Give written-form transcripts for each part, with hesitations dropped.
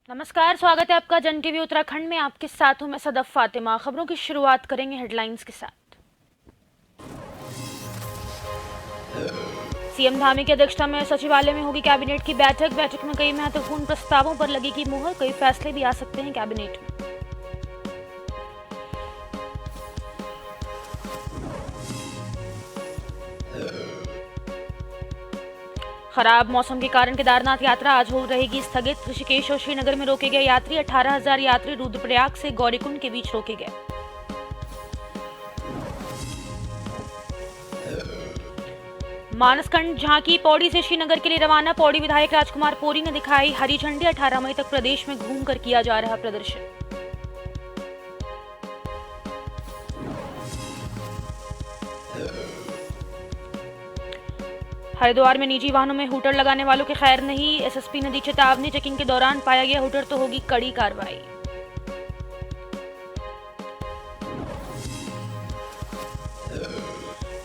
नमस्कार, स्वागत है आपका जन टीवी उत्तराखंड में। आपके साथ हूं मैं सदफ फातिमा। खबरों की शुरुआत करेंगे हेडलाइंस के साथ। सीएम धामी की अध्यक्षता में सचिवालय में होगी कैबिनेट की बैठक में कई महत्वपूर्ण प्रस्तावों पर लगेगी मुहर। कई फैसले भी आ सकते हैं कैबिनेट में। खराब मौसम के कारण केदारनाथ यात्रा आज हो रहेगी स्थगित। ऋषिकेश और श्रीनगर में रोके गए यात्री 18,000 यात्री रुद्रप्रयाग से गौरीकुंड के बीच रोके गए। मानसखंड झांकी पौड़ी से श्रीनगर के लिए रवाना। पौड़ी विधायक राजकुमार पोरी ने दिखाई हरी झंडी। 18 मई तक प्रदेश में घूमकर किया जा रहा प्रदर्शन। हरिद्वार में निजी वाहनों में हूटर लगाने वालों के खैर नहीं। एसएसपी ने दी चेतावनी। चेकिंग के दौरान पाया गया हूटर तो होगी कड़ी कार्रवाई।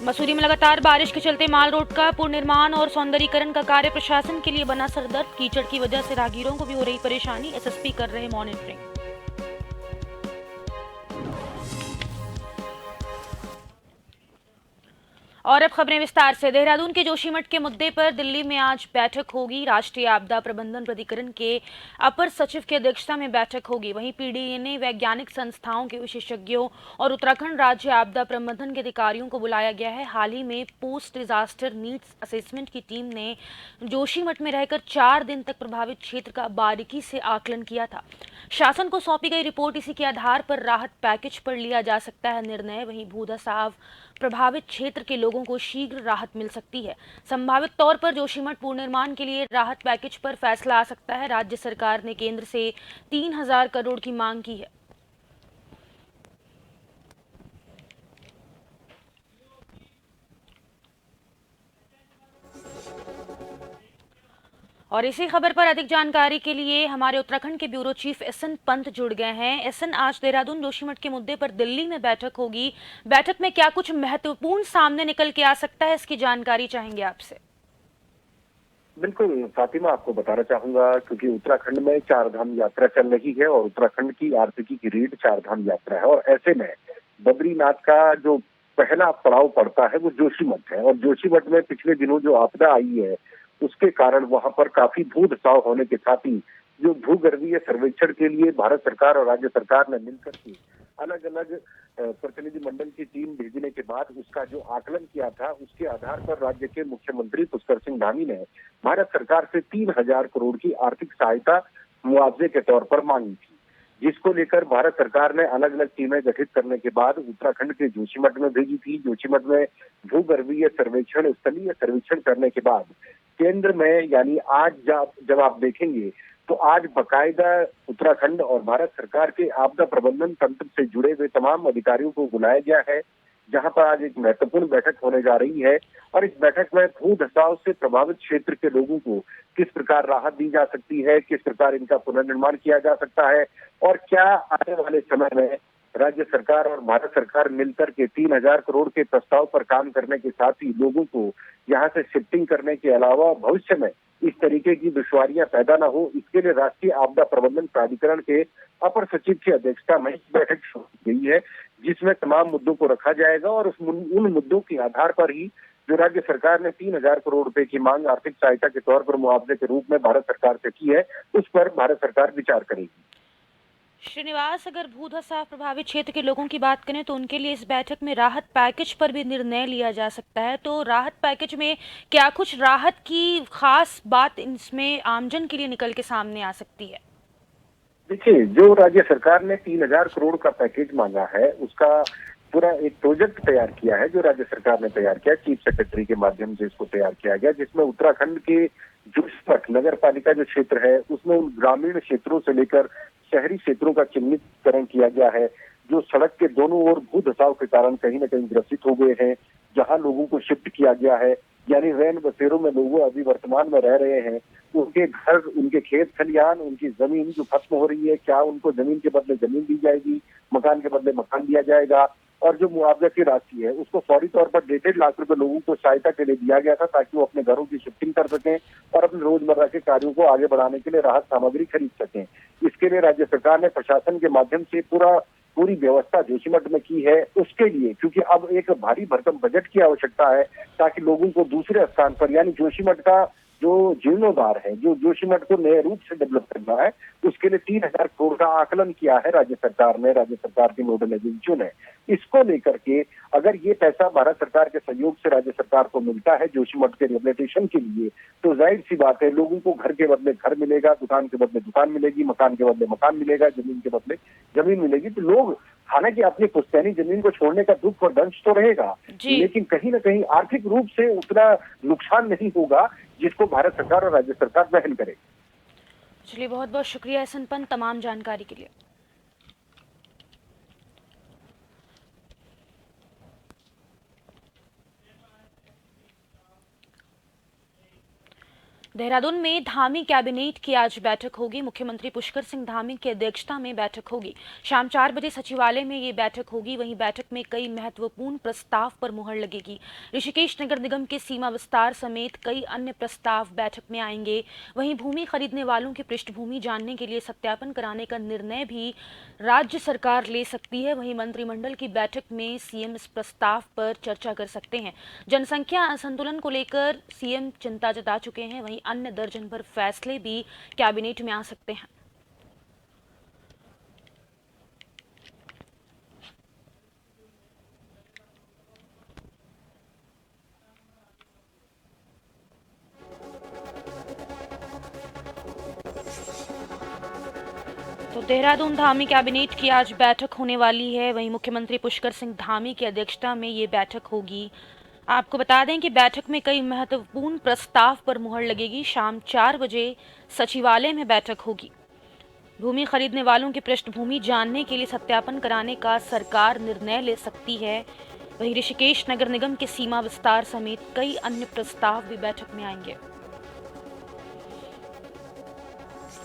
मसूरी में लगातार बारिश के चलते माल रोड का पुनर्निर्माण और सौंदर्यीकरण का कार्य प्रशासन के लिए बना सरदर्द। कीचड़ की वजह से राहगीरों को भी हो रही परेशानी। एसएसपी कर रहे मॉनिटरिंग। और अब खबरें विस्तार से। देहरादून के जोशीमठ के मुद्दे पर दिल्ली में आज बैठक होगी। राष्ट्रीय आपदा प्रबंधन प्राधिकरण के अपर सचिव की अध्यक्षता में बैठक होगी। वहीं पीडीए वैज्ञानिक संस्थाओं के विशेषज्ञों और उत्तराखंड राज्य आपदा प्रबंधन के अधिकारियों को बुलाया गया है। हाल ही में पोस्ट डिजास्टर नीड्स असेसमेंट की टीम ने जोशीमठ में रहकर 4 दिन तक प्रभावित क्षेत्र का बारीकी से आकलन किया था। शासन को सौंपी गई रिपोर्ट इसी के आधार पर राहत पैकेज पर लिया जा सकता है निर्णय। वहीं भूधसाव प्रभावित क्षेत्र के लोगों को शीघ्र राहत मिल सकती है। संभावित तौर पर जोशीमठ पुनर्निर्माण के लिए राहत पैकेज पर फैसला आ सकता है। राज्य सरकार ने केंद्र से 3,000 करोड़ की मांग की है। और इसी खबर पर अधिक जानकारी के लिए हमारे उत्तराखंड के ब्यूरो चीफ एसएन पंत जुड़ गए हैं। एसएन, आज देहरादून जोशीमठ के मुद्दे पर दिल्ली में बैठक होगी। बैठक में क्या कुछ महत्वपूर्ण सामने निकल के आ सकता है, इसकी जानकारी चाहेंगे आपसे। बिल्कुल फातिमा, आपको बताना चाहूंगा क्योंकि उत्तराखंड में 4 धाम यात्रा चल रही है और उत्तराखंड की आर्थिकी की रीढ़ 4 धाम यात्रा है और ऐसे में बद्रीनाथ का जो पहला पड़ाव पड़ता है वो जोशीमठ है। और जोशीमठ में पिछले दिनों जो आपदा आई है उसके कारण वहां पर काफी भू धसाव होने के साथ ही जो भूगर्भीय सर्वेक्षण के लिए भारत सरकार और राज्य सरकार ने मिलकर के अलग अलग प्रतिनिधि मंडल की टीम भेजने के बाद उसका जो आकलन किया था उसके आधार पर राज्य के मुख्यमंत्री पुष्कर सिंह धामी ने भारत सरकार से 3,000 करोड़ की आर्थिक सहायता मुआवजे के तौर पर मांगी थी, जिसको लेकर भारत सरकार ने अलग अलग टीमें गठित करने के बाद उत्तराखंड के जोशीमठ में भेजी थी। जोशीमठ में भूगर्भीय सर्वेक्षण, स्थलीय सर्वेक्षण करने के बाद केंद्र में यानी आज जब आप देखेंगे तो आज बकायदा उत्तराखंड और भारत सरकार के आपदा प्रबंधन तंत्र से जुड़े हुए तमाम अधिकारियों को बुलाया गया है, जहां पर आज एक महत्वपूर्ण बैठक होने जा रही है। और इस बैठक में भू धसाव से प्रभावित क्षेत्र के लोगों को किस प्रकार राहत दी जा सकती है, किस प्रकार इनका पुनर्निर्माण किया जा सकता है और क्या आने वाले समय में राज्य सरकार और भारत सरकार मिलकर के 3,000 करोड़ के प्रस्ताव पर काम करने के साथ ही लोगों को यहाँ से शिफ्टिंग करने के अलावा भविष्य में इस तरीके की दुश्वारियां पैदा न हो, इसके लिए राष्ट्रीय आपदा प्रबंधन प्राधिकरण के अपर सचिव की अध्यक्षता में बैठक शुरू की गई है, जिसमें तमाम मुद्दों को रखा जाएगा और उन मुद्दों के आधार पर ही जो राज्य सरकार ने 3,000 करोड़ रुपए की मांग आर्थिक सहायता के तौर पर मुआवजे के रूप में भारत सरकार से की है, उस पर भारत सरकार विचार करेगी। श्रीनिवास, अगर भूधसाव प्रभावित क्षेत्र के लोगों की बात करें तो उनके लिए इस बैठक में राहत पैकेज पर भी निर्णय लिया जा सकता है। तो राहत पैकेज में क्या कुछ राहत की खास बात इसमें आमजन के लिए निकल के सामने आ सकती है? देखिए, जो राज्य सरकार ने 3,000 करोड़ का पैकेज मांगा है उसका पूरा एक प्रोजेक्ट तैयार किया है, जो राज्य सरकार ने तैयार किया, चीफ सेक्रेटरी के माध्यम से इसको तैयार किया गया, जिसमें उत्तराखंड के जोशीमठ नगर पालिका जो क्षेत्र है उसमें उन ग्रामीण क्षेत्रों से लेकर शहरी क्षेत्रों का चिन्हितकरण किया गया है, जो सड़क के दोनों ओर भू धसाव के कारण कहीं न कहीं ग्रसित हो गए हैं, जहां लोगों को शिफ्ट किया गया है, यानी रैन बसेरों में लोग अभी वर्तमान में रह रहे हैं। उनके घर, उनके खेत खलिहान, उनकी जमीन जो खत्म हो रही है, क्या उनको जमीन के बदले जमीन दी जाएगी, मकान के बदले मकान दिया जाएगा और जो मुआवजा की राशि है उसको फौरी तौर पर 1.5 लाख रुपए लोगों को सहायता के लिए दिया गया था, ताकि वो अपने घरों की शिफ्टिंग कर सकें और अपने रोजमर्रा के कार्यों को आगे बढ़ाने के लिए राहत सामग्री खरीद सकें। इसके लिए राज्य सरकार ने प्रशासन के माध्यम से पूरी व्यवस्था जोशीमठ में की है। उसके लिए क्योंकि अब एक भारी भरकम बजट की आवश्यकता है ताकि लोगों को दूसरे स्थान पर यानी जोशीमठ का जो जीर्णोद्धार है, जो जोशीमठ को नए रूप से डेवलप करना है, उसके लिए 3,000 करोड़ का आकलन किया है राज्य सरकार ने, राज्य सरकार की नोडल एजेंसियों ने। इसको लेकर के अगर ये पैसा भारत सरकार के सहयोग से राज्य सरकार को मिलता है जोशीमठ के रिहेबिलिटेशन के लिए, तो जाहिर सी बात है लोगों को घर के बदले घर मिलेगा, दुकान के बदले दुकान मिलेगी, मकान के बदले मकान मिलेगा, जमीन के बदले जमीन मिलेगी। तो लोग हालांकि अपनी पुश्तैनी जमीन को छोड़ने का दुख और दंश तो रहेगा, लेकिन कहीं ना कहीं आर्थिक रूप से उतना नुकसान नहीं होगा जिसको भारत सरकार और राज्य सरकार वहन करे। चलिए, बहुत बहुत शुक्रिया एहसन पंत तमाम जानकारी के लिए। देहरादून में धामी कैबिनेट की आज बैठक होगी। मुख्यमंत्री पुष्कर सिंह धामी की अध्यक्षता में बैठक होगी। शाम 4 बजे सचिवालय में ये बैठक होगी। वहीं बैठक में कई महत्वपूर्ण प्रस्ताव पर मुहर लगेगी। ऋषिकेश नगर निगम के सीमा विस्तार समेत कई अन्य प्रस्ताव बैठक में आएंगे। वहीं भूमि खरीदने वालों की पृष्ठभूमि जानने के लिए सत्यापन कराने का निर्णय भी राज्य सरकार ले सकती है। वहीं मंत्रिमंडल की बैठक में सीएम इस प्रस्ताव पर चर्चा कर सकते हैं। जनसंख्या असंतुलन को लेकर सीएम चिंता जता चुके हैं। वहीं अन्य दर्जन भर फैसले भी कैबिनेट में आ सकते हैं। तो देहरादून धामी कैबिनेट की आज बैठक होने वाली है। वहीं मुख्यमंत्री पुष्कर सिंह धामी की अध्यक्षता में ये बैठक होगी। आपको बता दें कि बैठक में कई महत्वपूर्ण प्रस्ताव पर मुहर लगेगी। शाम 4 बजे सचिवालय में बैठक होगी। भूमि खरीदने वालों की पृष्ठभूमि जानने के लिए सत्यापन कराने का सरकार निर्णय ले सकती है। वहीं ऋषिकेश नगर निगम के सीमा विस्तार समेत कई अन्य प्रस्ताव भी बैठक में आएंगे।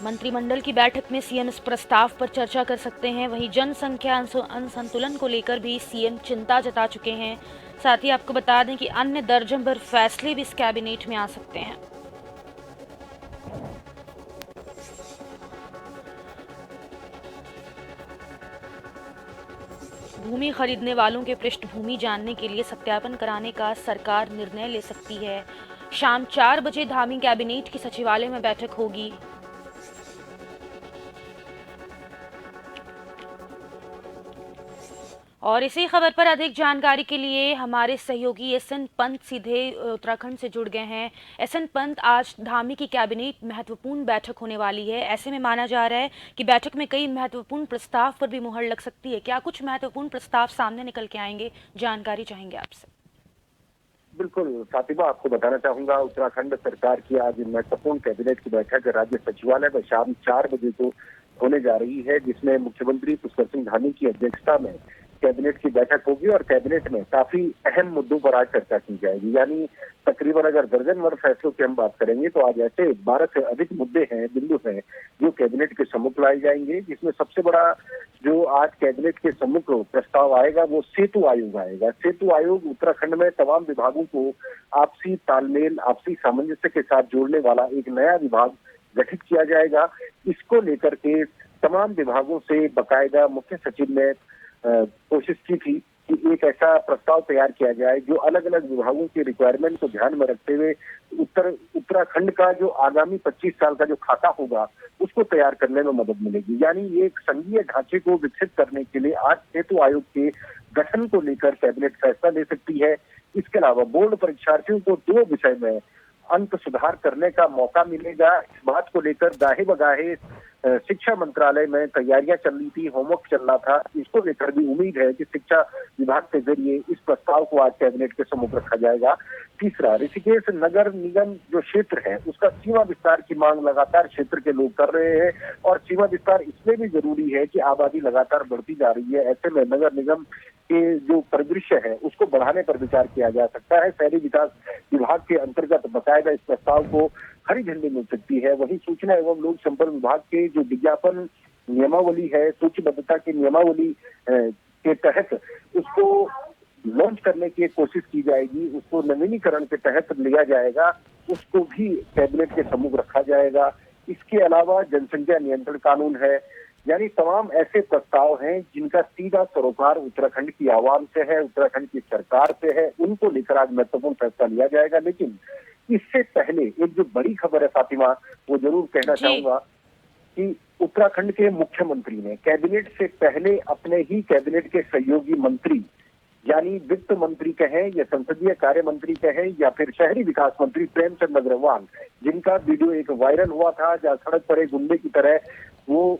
मंत्रिमंडल की बैठक में सीएम इस प्रस्ताव पर चर्चा कर सकते हैं। वहीं जनसंख्या असंतुलन को लेकर भी सीएम चिंता जता चुके हैं। साथ ही आपको बता दें कि अन्य दर्जन भर फैसले भी इस कैबिनेट में आ सकते हैं। भूमि खरीदने वालों के पृष्ठभूमि जानने के लिए सत्यापन कराने का सरकार निर्णय ले सकती है। शाम 4 बजे धामी कैबिनेट की सचिवालय में बैठक होगी। और इसी खबर पर अधिक जानकारी के लिए हमारे सहयोगी एहसन पंत सीधे उत्तराखंड से जुड़ गए हैं। एहसन पंत, आज धामी की कैबिनेट महत्वपूर्ण बैठक होने वाली है। ऐसे में माना जा रहा है कि बैठक में कई महत्वपूर्ण प्रस्ताव पर भी मुहर लग सकती है। क्या कुछ महत्वपूर्ण प्रस्ताव सामने निकल के आएंगे, जानकारी चाहेंगे आपसे। बिल्कुल फातिमा, आपको बताना चाहूंगा उत्तराखंड सरकार की आज महत्वपूर्ण कैबिनेट की बैठक राज्य सचिवालय में शाम 4 बजे को होने जा रही है, जिसमें मुख्यमंत्री पुष्कर सिंह धामी की अध्यक्षता में कैबिनेट की बैठक होगी और कैबिनेट में काफी अहम मुद्दों पर आज चर्चा की जाएगी। यानी तकरीबन अगर दर्जन भर फैसलों की हम बात करेंगे तो आज ऐसे 12 से अधिक मुद्दे हैं, बिंदु हैं जो कैबिनेट के सम्मुख लाए जाएंगे। जिसमें सबसे बड़ा जो आज कैबिनेट के सम्मुख प्रस्ताव आएगा वो सेतु आयोग आएगा। सेतु आयोग उत्तराखंड में तमाम विभागों को आपसी तालमेल, आपसी सामंजस्य के साथ जोड़ने वाला एक नया विभाग गठित किया जाएगा। इसको लेकर के तमाम विभागों से बकायदा मुख्य सचिव ने कोशिश की थी कि एक ऐसा प्रस्ताव तैयार किया जाए जो अलग अलग विभागों की रिक्वायरमेंट को ध्यान में रखते हुए उत्तराखंड का जो आगामी 25 साल का जो खाता होगा उसको तैयार करने में मदद मिलेगी। यानी ये एक संघीय ढांचे को विकसित करने के लिए आज सेतु आयोग के गठन को लेकर कैबिनेट फैसला ले सकती है। इसके अलावा बोर्ड परीक्षार्थियों को 2 विषय में अंक सुधार करने का मौका मिलेगा। इस बात को लेकर गाहे बगाहे शिक्षा मंत्रालय में तैयारियां चल रही थी, होमवर्क चल रहा था। इसको लेकर भी उम्मीद है कि शिक्षा विभाग के जरिए इस प्रस्ताव को आज कैबिनेट के सम्मुख रखा जाएगा। तीसरा, ऋषिकेश नगर निगम जो क्षेत्र है उसका सीमा विस्तार की मांग लगातार क्षेत्र के लोग कर रहे हैं और सीमा विस्तार इसलिए भी जरूरी है कि आबादी लगातार बढ़ती जा रही है। ऐसे में नगर निगम के जो परिदृश्य है उसको बढ़ाने पर विचार किया जा सकता है। शहरी विकास विभाग के अंतर्गत बकायदा इस प्रस्ताव को हरी झंडी मिल सकती है। वहीं सूचना एवं लोक संपर्क विभाग के जो विज्ञापन नियमावली है, सूचीबद्धता की नियमावली के तहत उसको लॉन्च करने की कोशिश की जाएगी, उसको नवीनीकरण के तहत लिया जाएगा, उसको भी कैबिनेट के सम्मुख रखा जाएगा। इसके अलावा जनसंख्या नियंत्रण कानून है, यानी तमाम ऐसे प्रस्ताव हैं जिनका सीधा सरोकार उत्तराखंड की आवाम से है, उत्तराखंड की सरकार से है। उनको लेकर आज महत्वपूर्ण फैसला लिया जाएगा। लेकिन इससे पहले एक जो बड़ी खबर है फातिमा, वो जरूर कहना जी। चाहूंगा कि उत्तराखंड के मुख्यमंत्री ने कैबिनेट से पहले अपने ही कैबिनेट के सहयोगी मंत्री, यानी वित्त मंत्री कहें या संसदीय कार्य मंत्री कहें या फिर शहरी विकास मंत्री प्रेमचंद अग्रवाल, जिनका वीडियो एक वायरल हुआ था जहां सड़क पर एक गुंडे की तरह वो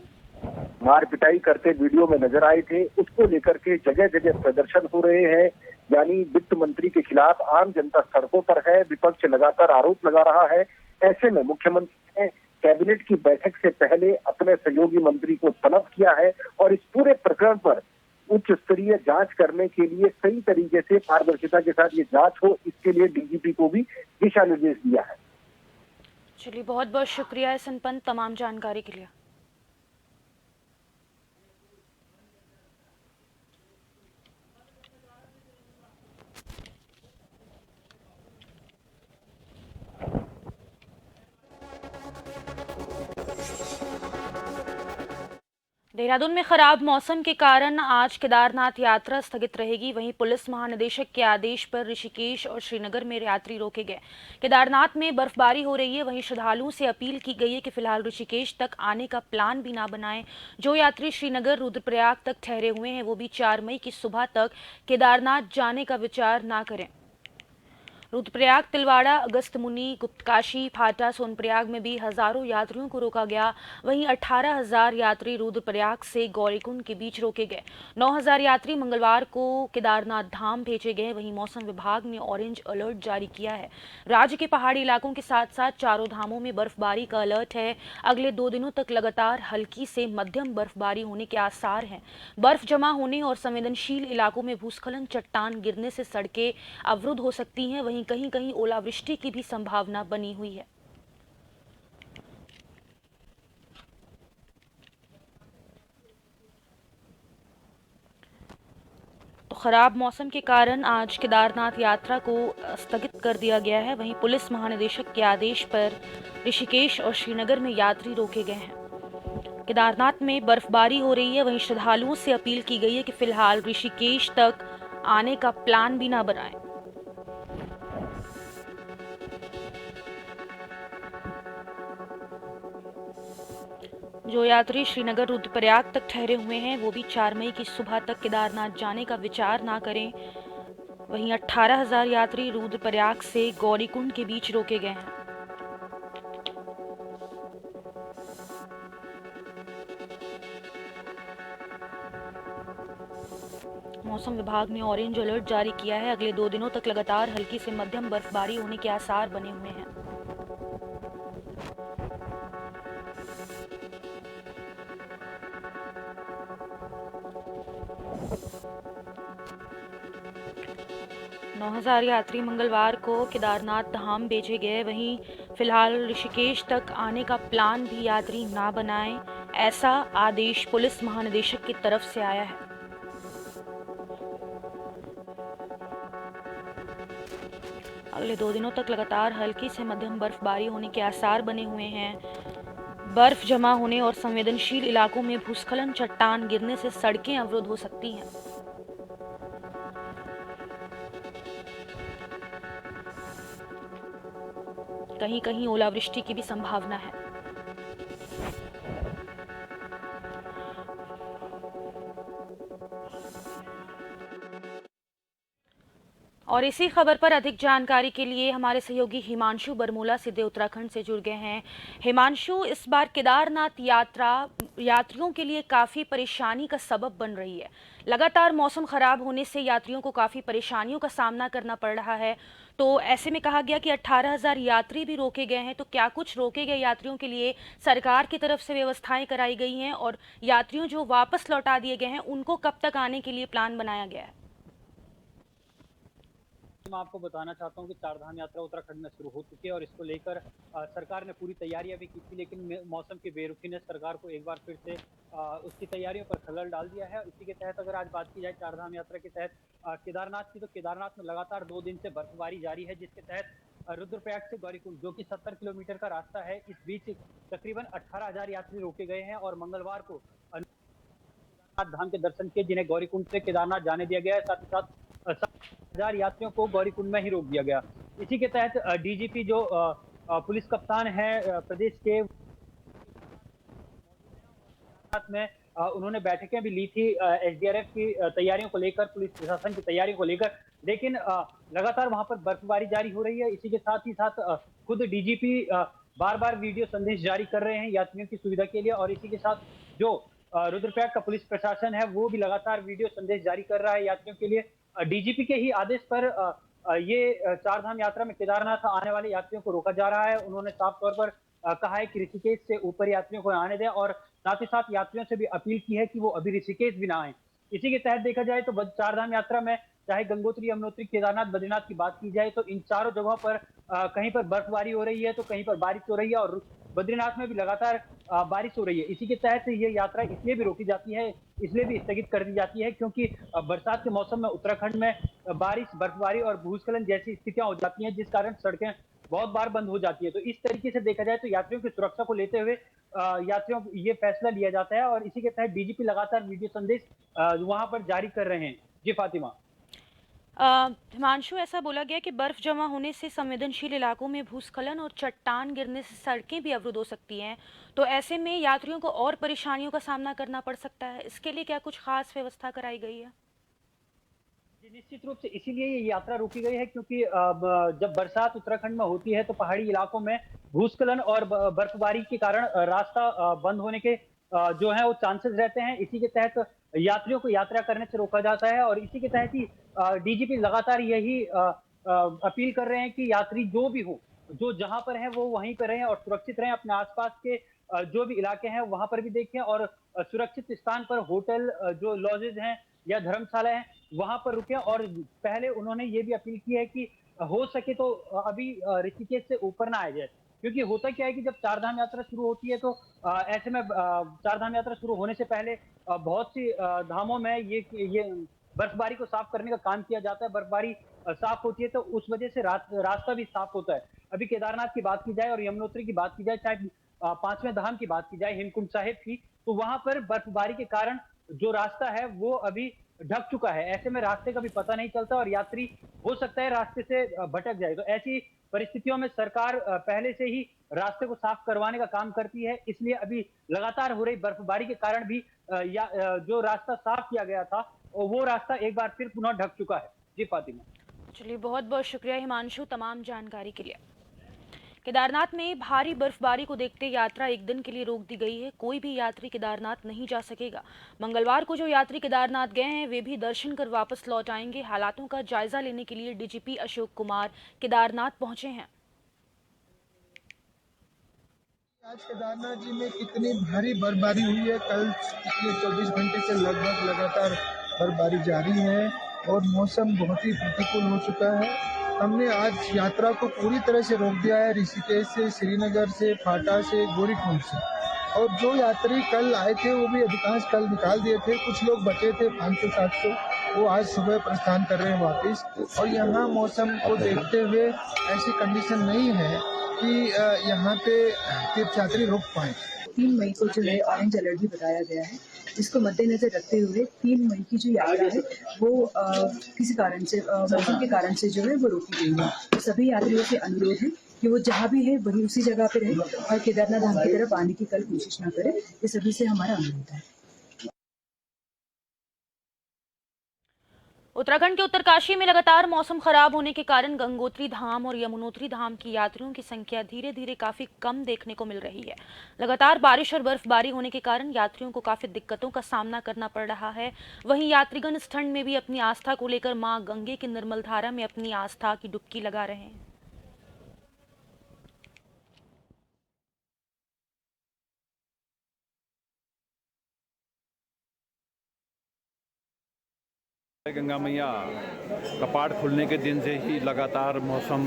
मार पिटाई करते वीडियो में नजर आए थे, उसको लेकर के जगह जगह प्रदर्शन हो रहे हैं। यानी वित्त मंत्री के खिलाफ आम जनता सड़कों पर है, विपक्ष लगातार आरोप लगा रहा है। ऐसे में मुख्यमंत्री ने कैबिनेट की बैठक से पहले अपने सहयोगी मंत्री को तलब किया है और इस पूरे प्रकरण पर उच्च स्तरीय जांच करने के लिए सही तरीके से पारदर्शिता के साथ ये जांच हो, इसके लिए डीजीपी को भी दिशा निर्देश दिया है। चलिए, बहुत बहुत शुक्रिया है संपन्न तमाम जानकारी के लिए। देहरादून में खराब मौसम के कारण आज केदारनाथ यात्रा स्थगित रहेगी। वहीं पुलिस महानिदेशक के आदेश पर ऋषिकेश और श्रीनगर में यात्री रोके गए। केदारनाथ में बर्फबारी हो रही है, वहीं श्रद्धालुओं से अपील की गई है कि फिलहाल ऋषिकेश तक आने का प्लान भी ना बनाएं। जो यात्री श्रीनगर रुद्रप्रयाग तक ठहरे हुए हैं वो भी 4 मई की सुबह तक केदारनाथ जाने का विचार ना करें। रुद्रप्रयाग, तिलवाड़ा, अगस्त मुनि, गुप्तकाशी, फाटा, सोनप्रयाग में भी हजारों यात्रियों को रोका गया। वहीं 18,000 यात्री रुद्रप्रयाग से गौरीकुंड के बीच रोके गए। 9,000 यात्री मंगलवार को केदारनाथ धाम भेजे गए। वहीं मौसम विभाग ने ऑरेंज अलर्ट जारी किया है। राज्य के पहाड़ी इलाकों के साथ साथ चारों धामों में बर्फबारी का अलर्ट है। अगले 2 दिनों तक लगातार हल्की से मध्यम बर्फबारी होने के आसार हैं। बर्फ जमा होने और संवेदनशील इलाकों में भूस्खलन, चट्टान गिरने से सड़कें अवरुद्ध हो सकती हैं। वहीं कहीं कहीं ओलावृष्टि की भी संभावना बनी हुई है। तो खराब मौसम के कारण आज केदारनाथ यात्रा को स्थगित कर दिया गया है। वहीं पुलिस महानिदेशक के आदेश पर ऋषिकेश और श्रीनगर में यात्री रोके गए हैं। केदारनाथ में बर्फबारी हो रही है, वहीं श्रद्धालुओं से अपील की गई है कि फिलहाल ऋषिकेश तक आने का प्लान भी ना बनाएं। जो यात्री श्रीनगर रुद्रप्रयाग तक ठहरे हुए हैं वो भी 4 मई की सुबह तक केदारनाथ जाने का विचार ना करें। वहीं 18,000 यात्री रुद्रप्रयाग से गौरीकुंड के बीच रोके गए हैं। मौसम विभाग ने ऑरेंज अलर्ट जारी किया है। अगले 2 दिनों तक लगातार हल्की से मध्यम बर्फबारी होने के आसार बने हुए हैं। नौ 9,000 यात्री मंगलवार को केदारनाथ धाम भेजे गए। वहीं फिलहाल ऋषिकेश तक आने का प्लान भी यात्री ना बनाएं, ऐसा आदेश पुलिस महानिदेशक की तरफ से आया है। अगले 2 दिनों तक लगातार हल्की से मध्यम बर्फबारी होने के आसार बने हुए हैं। बर्फ जमा होने और संवेदनशील इलाकों में भूस्खलन, चट्टान गिरने से सड़कें अवरुद्ध हो सकती हैं। कहीं कहीं ओलावृष्टि की भी संभावना है। और इसी खबर पर अधिक जानकारी के लिए हमारे सहयोगी हिमांशु बरमूला सीधे उत्तराखंड से जुड़ गए हैं। हिमांशु, इस बार केदारनाथ यात्रा यात्रियों के लिए काफ़ी परेशानी का सबब बन रही है। लगातार मौसम खराब होने से यात्रियों को काफ़ी परेशानियों का सामना करना पड़ रहा है। तो ऐसे में कहा गया कि 18,000 यात्री भी रोके गए हैं। तो क्या कुछ रोके गए यात्रियों के लिए सरकार की तरफ से व्यवस्थाएं कराई गई हैं, और यात्रियों जो वापस लौटा दिए गए हैं उनको कब तक आने के लिए प्लान बनाया गया है? मैं आपको बताना चाहता हूं कि चारधाम यात्रा उत्तराखंड में शुरू हो चुकी है और इसको लेकर सरकार ने पूरी तैयारियां भी की थी, लेकिन मौसम की बेरुखी ने सरकार को एक बार फिर से उसकी तैयारियों पर खलल डाल दिया है। इसी के तहत अगर आज बात की जाए चारधाम यात्रा के तहत केदारनाथ की, तो केदारनाथ में लगातार 2 दिन से बर्फबारी जारी है, जिसके तहत रुद्रप्रयाग से गौरीकुंड, जो कि 70 किलोमीटर का रास्ता है, इस बीच तकरीबन 18,000 यात्री रोके गए हैं और मंगलवार को केदारनाथ धाम के दर्शन किए, जिन्हें गौरीकुंड से केदारनाथ जाने दिया गया है। साथ ही साथ 7,000 यात्रियों को गौरीकुंड में ही रोक दिया गया। इसी के तहत डीजीपी जो पुलिस कप्तान है प्रदेश के साथ में उन्होंने बैठकें भी ली थी एसडीआरएफ की तैयारियों को लेकर, पुलिस प्रशासन की तैयारियों को लेकर, लेकिन लगातार वहां पर बर्फबारी जारी हो रही है। इसी के साथ ही साथ खुद डीजीपी बार बार वीडियो संदेश जारी कर रहे हैं यात्रियों की सुविधा के लिए, और इसी के साथ जो रुद्रप्रयाग का पुलिस प्रशासन है वो भी लगातार वीडियो संदेश जारी कर रहा है यात्रियों के लिए। डीजीपी के ही आदेश पर ये चारधाम यात्रा में केदारनाथ आने वाले यात्रियों को रोका जा रहा है। उन्होंने साफ तौर पर कहा है कि ऋषिकेश से ऊपर यात्रियों को आने दें, और साथ ही साथ यात्रियों से भी अपील की है कि वो अभी ऋषिकेश भी ना आए। इसी के तहत देखा जाए तो चारधाम यात्रा में चाहे गंगोत्री, यमुनोत्री, केदारनाथ, बद्रीनाथ की बात की जाए तो इन चारों जगहों पर कहीं पर बर्फबारी हो रही है तो कहीं पर बारिश हो रही है, और बद्रीनाथ में भी लगातार बारिश हो रही है। इसी के तहत ये यात्रा इसलिए भी रोकी जाती है, इसलिए भी स्थगित कर दी जाती है क्योंकि बरसात के मौसम में उत्तराखंड में बारिश, बर्फबारी और भूस्खलन जैसी स्थितियां हो जाती हैं, जिस कारण सड़कें बहुत बार बंद हो जाती है। तो इस तरीके से देखा जाए तो यात्रियों की सुरक्षा को लेते हुए यात्रियों ये फैसला लिया जाता है, और इसी के तहत डीजीपी लगातार वीडियो संदेश वहां पर जारी कर रहे हैं। जी फातिमा। हिमांशु, ऐसा बोला गया कि बर्फ जमा होने से संवेदनशील इलाकों में भूस्खलन और चट्टान गिरने से सड़कें भी अवरुद्ध हो सकती हैं, तो ऐसे में यात्रियों को और परेशानियों का सामना करना पड़ सकता है। इसके लिए क्या कुछ खास व्यवस्था कराई गई है? निश्चित रूप से इसीलिए ये यात्रा रोकी गई है क्योंकि जब बरसात उत्तराखंड में होती है तो पहाड़ी इलाकों में भूस्खलन और बर्फबारी के कारण रास्ता बंद होने के जो है वो चांसेस रहते हैं। इसी के तहत यात्रियों को यात्रा करने से रोका जाता है, और इसी के तहत ही डीजीपी लगातार यही अपील कर रहे हैं कि यात्री जो भी हो, जो जहां पर है वो वहीं पर रहें और सुरक्षित रहें। अपने आसपास के जो भी इलाके हैं वहां पर भी देखें, और सुरक्षित स्थान पर होटल, जो लॉजेज हैं या धर्मशाला है, वहां पर रुके। और पहले उन्होंने ये भी अपील की है कि हो सके तो अभी ऋषिकेश से ऊपर ना आया जाए, क्योंकि होता क्या है कि जब चारधाम यात्रा शुरू होती है तो ऐसे में चारधाम यात्रा शुरू होने से पहले बहुत सी धामों में ये बर्फबारी को साफ करने का काम किया जाता है। बर्फबारी साफ होती है तो उस वजह से रास्ता भी साफ होता है। अभी केदारनाथ की बात की जाए और यमुनोत्री की बात की जाए, चाहे पांचवें धाम की बात की जाए, हेमकुंड साहिब की, तो वहां पर बर्फबारी के कारण जो रास्ता है वो अभी ढक चुका है। ऐसे में रास्ते का भी पता नहीं चलता और यात्री हो सकता है रास्ते से भटक जाए। तो ऐसी परिस्थितियों में सरकार पहले से ही रास्ते को साफ करवाने का काम करती है, इसलिए अभी लगातार हो रही बर्फबारी के कारण भी जो रास्ता साफ किया गया था वो रास्ता एक बार फिर पुनः ढक चुका है। जी फातिमा। चलिए, बहुत बहुत शुक्रिया हिमांशु तमाम जानकारी के लिए। केदारनाथ में भारी बर्फबारी को देखते यात्रा एक दिन के लिए रोक दी गई है। कोई भी यात्री केदारनाथ नहीं जा सकेगा। मंगलवार को जो यात्री केदारनाथ गए हैं वे भी दर्शन कर वापस लौट आएंगे। हालातों का जायजा लेने के लिए डीजीपी अशोक कुमार केदारनाथ पहुंचे हैं। आज केदारनाथ जी में कितनी भारी बर्फबारी हुई है। कल पिछले 24 घंटे से लगभग लगातार बर्फबारी जारी है और मौसम बहुत ही प्रतिकूल हो चुका है। हमने आज यात्रा को पूरी तरह से रोक दिया है, ऋषिकेश से, श्रीनगर से, फाटा से, गौरीकुंड से। और जो यात्री कल आए थे वो भी अधिकांश कल निकाल दिए थे। कुछ लोग बचे थे 500-700, वो आज सुबह प्रस्थान कर रहे हैं वापस। और यहाँ मौसम को देखते हुए ऐसी कंडीशन नहीं है कि यहाँ पे तीर्थयात्री रुक पाए। 3 मई को जो है ऑरेंज अलर्ट भी बताया गया है, जिसको मद्देनजर रखते हुए 3 मई की जो यात्रा है वो किसी कारण से, मौसम के कारण से जो है वो रोकी गई है। तो सभी यात्रियों से अनुरोध है कि वो जहाँ भी है वही उसी जगह पे रहे और केदारनाथ धाम की तरफ आने की कल कोशिश ना करे। ये सभी से हमारा अनुरोध है। उत्तराखंड के उत्तरकाशी में लगातार मौसम खराब होने के कारण गंगोत्री धाम और यमुनोत्री धाम की यात्रियों की संख्या धीरे धीरे काफी कम देखने को मिल रही है। लगातार बारिश और बर्फबारी होने के कारण यात्रियों को काफी दिक्कतों का सामना करना पड़ रहा है। वहीं यात्रीगण इस ठंड में भी अपनी आस्था को लेकर मां गंगे की निर्मल धारा में अपनी आस्था की डुबकी लगा रहे हैं। गंगा मैया कपाट खुलने के दिन से ही लगातार मौसम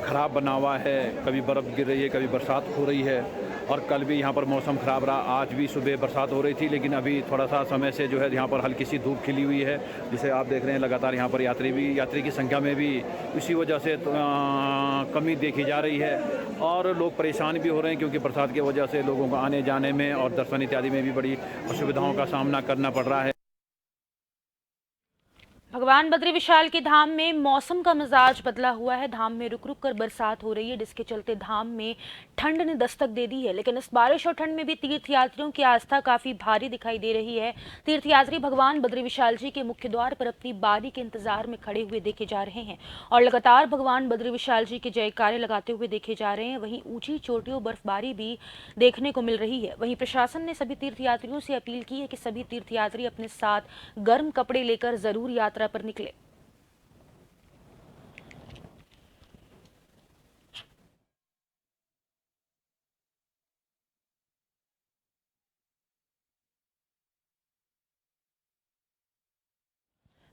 खराब बना हुआ है। कभी बर्फ़ गिर रही है, कभी बरसात हो रही है और कल भी यहाँ पर मौसम ख़राब रहा। आज भी सुबह बरसात हो रही थी, लेकिन अभी थोड़ा सा समय से जो है यहाँ पर हल्की सी धूप खिली हुई है, जिसे आप देख रहे हैं। लगातार यहाँ पर यात्री की संख्या में भी इसी वजह से कमी देखी जा रही है और लोग परेशान भी हो रहे हैं, क्योंकि बरसात की वजह से लोगों को आने जाने में और दर्शन इत्यादि में भी बड़ी असुविधाओं का सामना करना पड़ रहा है। भगवान बद्री विशाल के धाम में मौसम का मिजाज बदला हुआ है। धाम में रुक रुक कर बरसात हो रही है, जिसके चलते धाम में ठंड ने दस्तक दे दी है। लेकिन इस बारिश और ठंड में भी तीर्थयात्रियों की आस्था काफी भारी दिखाई दे रही है। तीर्थयात्री भगवान बद्री विशाल जी के मुख्य द्वार पर अपनी बारी के इंतजार में खड़े हुए देखे जा रहे हैं और लगातार भगवान बद्री विशाल जी के जयकारे लगाते हुए देखे जा रहे हैं। वहीं ऊंची चोटियों बर्फबारी भी देखने को मिल रही है। वहीं प्रशासन ने सभी तीर्थयात्रियों से अपील की है कि सभी तीर्थयात्री अपने साथ गर्म कपड़े लेकर जरूर यात्रा पर निकले।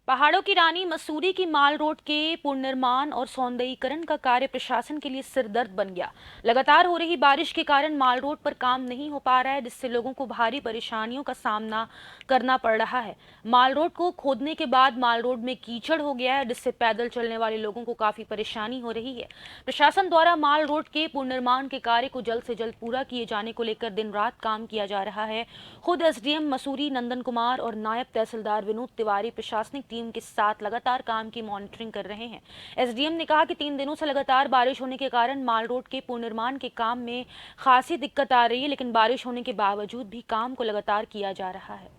पहाड़ों की रानी मसूरी की माल रोड के पुनर्निर्माण और सौंदर्यीकरण का कार्य प्रशासन के लिए सिरदर्द बन गया। लगातार हो रही बारिश के कारण माल रोड पर काम नहीं हो पा रहा है, जिससे लोगों को भारी परेशानियों का सामना करना पड़ रहा है। माल रोड को खोदने के बाद माल रोड में कीचड़ हो गया है, जिससे पैदल चलने वाले लोगों को काफी परेशानी हो रही है। प्रशासन द्वारा माल रोड के पुनर्निर्माण के कार्य को जल्द से जल्द पूरा किए जाने को लेकर दिन रात काम किया जा रहा है। खुद एसडीएम मसूरी नंदन कुमार और नायब तहसीलदार विनोद तिवारी प्रशासनिक टीम के साथ लगातार काम की मॉनिटरिंग कर रहे हैं। एसडीएम ने कहा कि 3 दिनों से लगातार बारिश होने के कारण माल रोड के पुनर्निर्माण के काम में खासी दिक्कत आ रही है, लेकिन बारिश होने के बावजूद भी काम को लगातार किया जा रहा है।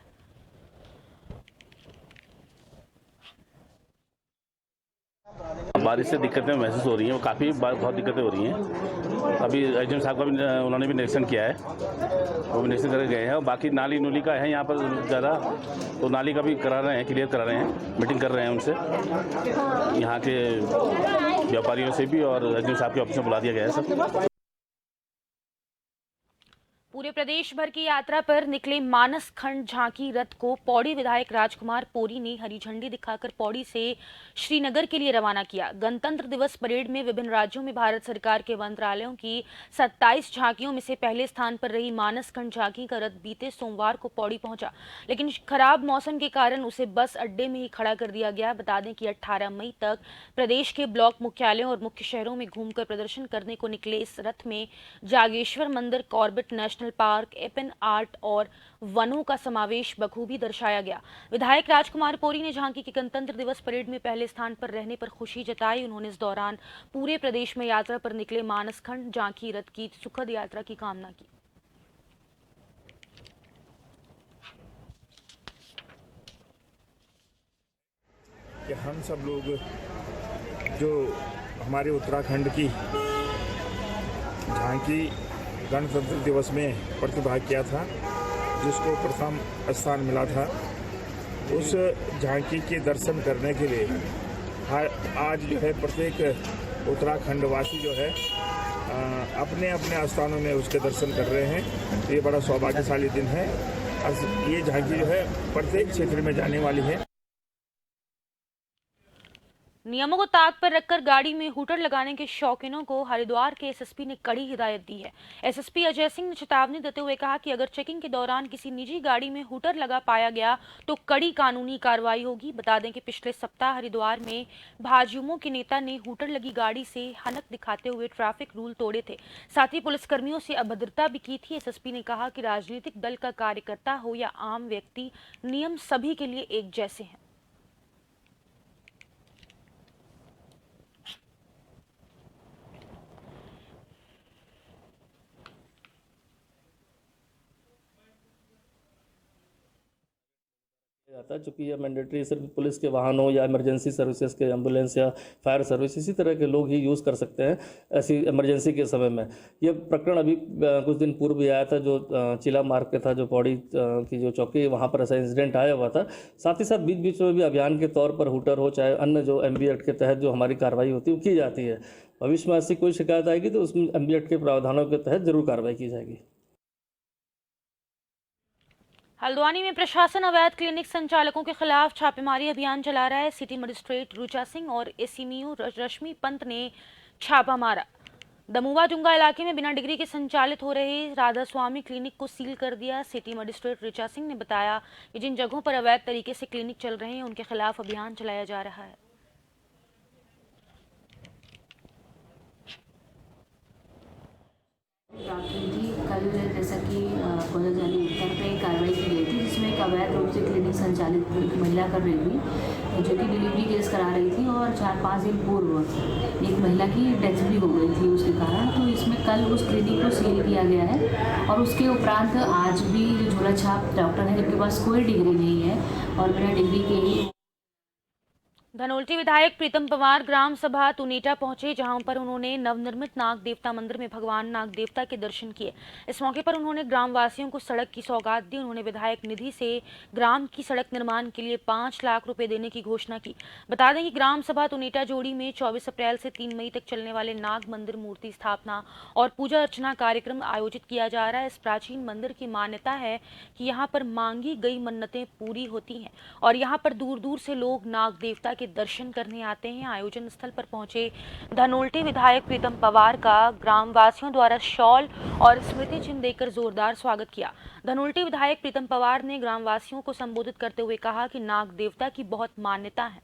बारिश से दिक्कतें महसूस हो रही हैं, वो काफ़ी बहुत दिक्कतें हो रही हैं। अभी एसडीएम साहब का भी उन्होंने भी निरीक्षण किया है, वो भी निरीक्षण करके गए हैं। और बाकी नाली नूली का है यहाँ पर ज़्यादा, तो नाली का भी करा रहे हैं, क्लियर करा रहे हैं, मीटिंग कर रहे हैं उनसे, यहाँ के व्यापारियों से भी, और एसडीएम साहब के ऑफिस में बुला दिया गया है सब। पूरे प्रदेश भर की यात्रा पर निकले मानस खंड झांकी रथ को पौड़ी विधायक राजकुमार पोरी ने हरी झंडी दिखाकर पौड़ी से श्रीनगर के लिए रवाना किया। गणतंत्र दिवस परेड में विभिन्न राज्यों में भारत सरकार के मंत्रालयों की 27 झांकियों में से पहले स्थान पर रही मानस खंड झांकी का रथ बीते सोमवार को पौड़ी पहुंचा, लेकिन खराब मौसम के कारण उसे बस अड्डे में ही खड़ा कर दिया गया। बता दें कि 18 मई तक प्रदेश के ब्लॉक मुख्यालयों और मुख्य शहरों में घूमकर प्रदर्शन करने को निकले इस रथ में जागेश्वर मंदिर, Corbett National Park, Aipan art और वनों का समावेश बखूबी दर्शाया गया। विधायक राजकुमार पोरी ने झांकी के गणतंत्र दिवस परेड में पहले स्थान पर रहने पर खुशी जताई। उन्होंने इस दौरान पूरे प्रदेश में यात्रा पर निकले मानसखंड झांकी रथ की सुखद यात्रा की कामना की। कि हम सब लोग जो हमारे उत्तराखंड की झांकी गणतंत्र दिवस में प्रतिभाग किया था, जिसको प्रथम स्थान मिला था, उस झांकी के दर्शन करने के लिए आज जो है प्रत्येक उत्तराखंड वासी जो है अपने अपने स्थानों में उसके दर्शन कर रहे हैं। ये बड़ा सौभाग्यशाली दिन है। ये झांकी जो है प्रत्येक क्षेत्र में जाने वाली है। नियमों को ताक पर रखकर गाड़ी में हूटर लगाने के शौकीनों को हरिद्वार के एसएसपी ने कड़ी हिदायत दी है। एसएसपी अजय सिंह ने चेतावनी देते हुए कहा कि अगर चेकिंग के दौरान किसी निजी गाड़ी में हूटर लगा पाया गया तो कड़ी कानूनी कार्रवाई होगी। बता दें कि पिछले सप्ताह हरिद्वार में भाजयुमो के नेता ने हूटर लगी गाड़ी से हनक दिखाते हुए ट्रैफिक रूल तोड़े थे, साथ ही पुलिसकर्मियों से अभद्रता भी की थी। एसएसपी ने कहा कि राजनीतिक दल का कार्यकर्ता हो या आम व्यक्ति, नियम सभी के लिए एक जैसे हैं। जाता है, चूँकि यह मैंडेटरी सिर्फ पुलिस के वाहन हो या इमरजेंसी सर्विसेज के एम्बुलेंस या फायर सर्विस, इसी तरह के लोग ही यूज़ कर सकते हैं ऐसी इमरजेंसी के समय में। यह प्रकरण अभी कुछ दिन पूर्व भी आया था, जो चिला मार्ग पे था, जो पौड़ी की जो चौकी, वहाँ पर ऐसा इंसिडेंट आया हुआ था। साथ ही साथ बीच बीच में भी अभियान के तौर पर हूटर हो, चाहे अन्य जो MB एक्ट के तहत जो हमारी कार्रवाई होती है वो की जाती है। भविष्य में ऐसी कोई शिकायत आएगी तो उसमें MB एक्ट के प्रावधानों के तहत जरूर कार्रवाई की जाएगी। हल्द्वानी में प्रशासन अवैध क्लिनिक संचालकों के खिलाफ छापेमारी अभियान चला रहा है। सिटी मजिस्ट्रेट रुचा सिंह और एसएमयू रश्मि पंत ने छापा मारा। दमुआ जुंगा इलाके में बिना डिग्री के संचालित हो रहे राधा स्वामी क्लिनिक को सील कर दिया। सिटी मजिस्ट्रेट ऋचा सिंह ने बताया कि जिन जगहों पर अवैध तरीके से क्लिनिक चल रहे हैं उनके खिलाफ अभियान चलाया जा रहा है। कल जैसा कि कॉलेज जाने उत्तर पे कार्रवाई की गई थी, जिसमें एक अवैध रूप से क्लिनिक संचालित एक महिला कर रही थी, जो कि डिलीवरी केस करा रही थी और 4-5 दिन पूर्व एक महिला की डेथ भी हो गई थी उसके कारण। तो इसमें कल उस क्लिनिक को सील किया गया है और उसके उपरांत आज भी जो झोला छाप डॉक्टर है जिनके पास कोई डिग्री नहीं है और बिना डिग्री के ही। धनोल्टी विधायक प्रीतम पवार ग्राम सभा तुनीटा पहुंचे, जहां पर उन्होंने नवनिर्मित नाग देवता मंदिर में भगवान नाग देवता के दर्शन किए। इस मौके पर उन्होंने ग्रामवासियों को सड़क की सौगात दी। उन्होंने विधायक निधि से ग्राम की सड़क निर्माण के लिए 5 लाख रुपए देने की घोषणा की। बता दें कि ग्राम सभा तुनीटा जोड़ी में 24 अप्रैल से 3 मई तक चलने वाले नाग मंदिर मूर्ति स्थापना और पूजा अर्चना कार्यक्रम आयोजित किया जा रहा है। इस प्राचीन मंदिर की मान्यता है कि यहाँ पर मांगी गई मन्नतें पूरी होती हैं और यहाँ पर दूर दूर से लोग नाग देवता के दर्शन करने आते हैं। आयोजन स्थल पर पहुंचे धनोल्टी विधायक प्रीतम पवार का ग्रामवासियों द्वारा शॉल और स्मृति चिन्ह देकर जोरदार स्वागत किया। धनोल्टी विधायक प्रीतम पवार ने ग्रामवासियों को संबोधित करते हुए कहा कि नाग देवता की बहुत मान्यता है।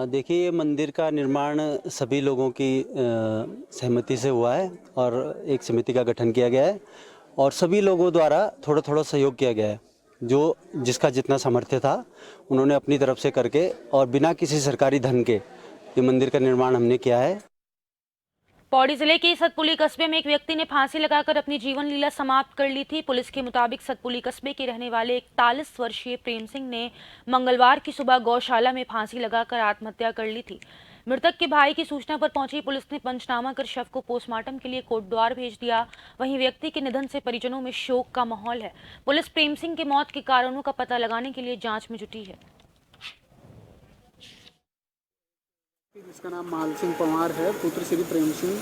देखिए, ये मंदिर का निर्माण सभी लोगों की सहमति से हुआ है और एक समिति का गठन किया गया है और सभी लोगों द्वारा थोड़ा थोड़ा सहयोग किया गया है। जो जिसका जितना सामर्थ्य था उन्होंने अपनी तरफ से करके और बिना किसी सरकारी धन के ये मंदिर का निर्माण हमने किया है। पौड़ी जिले के सतपुली कस्बे में एक व्यक्ति ने फांसी लगाकर अपनी जीवन लीला समाप्त कर ली थी। पुलिस के मुताबिक सतपुली कस्बे के रहने वाले 41 वर्षीय प्रेम सिंह ने मंगलवार की सुबह गौशाला में फांसी लगाकर आत्महत्या कर ली थी। मृतक के भाई की सूचना पर पहुंची पुलिस ने पंचनामा कर शव को पोस्टमार्टम के लिए कोटद्वार भेज दिया। वहीं व्यक्ति के निधन से परिजनों में शोक का माहौल है। पुलिस प्रेम सिंह की मौत के कारणों का पता लगाने के लिए जांच में जुटी है। जिसका नाम माल सिंह पवार है, पुत्र श्री प्रेम सिंह,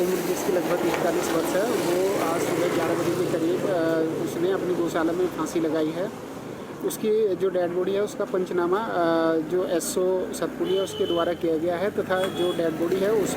उम्र जिसकी लगभग 41 वर्ष है, वो आज सुबह 11 बजे के करीब उसने अपनी गौशाला में फांसी लगाई है। उसकी जो डेड बॉडी है उसका पंचनामा जो एसओ सतपुली है उसके द्वारा किया गया है तथा जो डेड बॉडी है उस